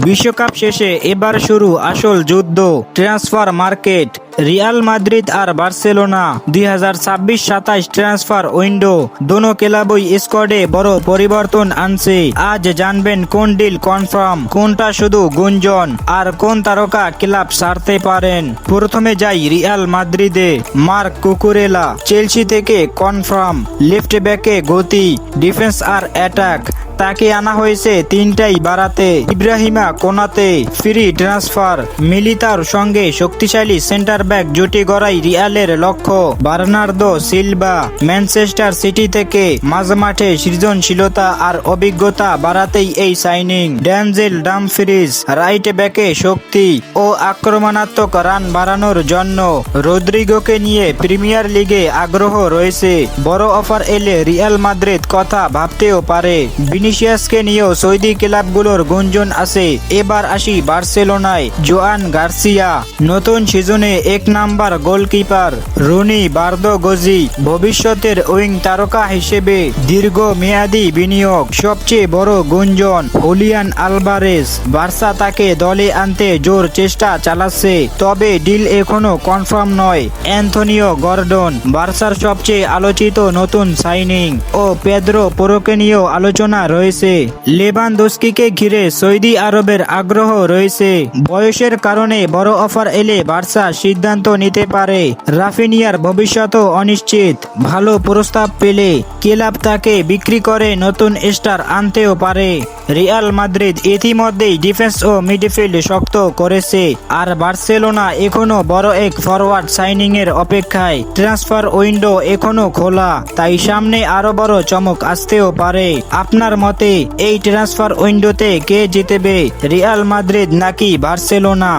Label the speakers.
Speaker 1: বিশ্বকাপ শেষে এবার শুরু আসল যুদ্ধ, ট্রান্সফার মার্কেট। রিয়াল মাদ্রিদ আর বার্সেলোনা 2026-27 ট্রান্সফার উইন্ডো, দোনো ক্লাবই স্কোয়াডে বড় পরিবর্তন আনছে। আজ জানবেন কোন ডিল কনফার্ম, কোনটা শুধু গুঞ্জন, আর কোন তারকা ক্লাব ছাড়তে পারেন। প্রথমে যাই রিয়াল মাদ্রিদে। মার্ক কুকুরেলা চেলসি থেকে কনফার্ম। লেফট ব্যাকে গতি, ডিফেন্স আর অ্যাটাক, তাকে আনা হয়েছে তিনটাই বাড়াতে। ইব্রাহিমা কোনাতে ফ্রি ট্রান্সফার। মিলিতার সঙ্গে শক্তিশালী সেন্টার ব্যাক জুটি গড়াই রিয়ালের লক্ষ্য। বার্নার্দো সিলভা ম্যানচেস্টার সিটি থেকে মাঝমাঠে সৃজনশীলতা আর অভিজ্ঞতা বাড়াতেই এই সাইনিং। ড্যানজেল ডামফ্রিজ রাইট ব্যাকে শক্তি ও আক্রমণাত্মক রান বাড়ানোর জন্য। রদ্রিগোকে নিয়ে প্রিমিয়ার লিগে আগ্রহ রয়েছে। বড় অফার এলে রিয়াল মাদ্রিদ কথা ভাবতেও পারে। ভিনিসিয়াসকে নিয়েও সৌদি ক্লাবগুলোর গুঞ্জন আছে। এবার আসি বার্সেলোনায়। জোয়ান গার্সিয়া নতুন সিজনে 1 নাম্বার গোলকিপার। রুনি বার্দোগোজি ভবিষ্যতের উইং তারকা হিসেবে দীর্ঘ মেয়াদী বিনিয়োগ। সবচেয়ে বড় গুঞ্জন হুলিয়ান আলভারেজ। বার্সা তাকে দলে আনতে জোর চেষ্টা চালাচ্ছে, তবে ডিল এখনো কনফার্ম নয়। অ্যান্থনিও গর্ডন বার্সার সবচেয়ে আলোচিত নতুন সাইনিং। ও পেদ্রো পোরোকে নিয়েও আলোচনা রয়েছে। লেভানদস্কিকে ঘিরে সৌদি আরবের আগ্রহ রয়েছে। বয়সের কারণে বড় অফার এলে বার্সা সিদ্ধান্ত নিতে পারে। রাফিনিয়ার ভবিষ্যৎও অনিশ্চিত। ভালো প্রস্তাব পেলে ক্লাব তাকে বিক্রি করে নতুন স্টার আনতেও পারে। রিয়াল মাদ্রিদ ইতিমধ্যেই ডিফেন্স ও মিডফিল্ড শক্ত করেছে, আর বার্সেলোনা এখনো বড় এক ফরওয়ার্ড সাইনিং এর অপেক্ষায়। ট্রান্সফার উইন্ডো এখনো খোলা, তাই সামনে আরো বড় চমক আসতেও পারে। আপনার মতে এই ট্রান্সফার উইন্ডোতে কে জিতবে, রিয়াল মাদ্রিদ নাকি বার্সেলোনা?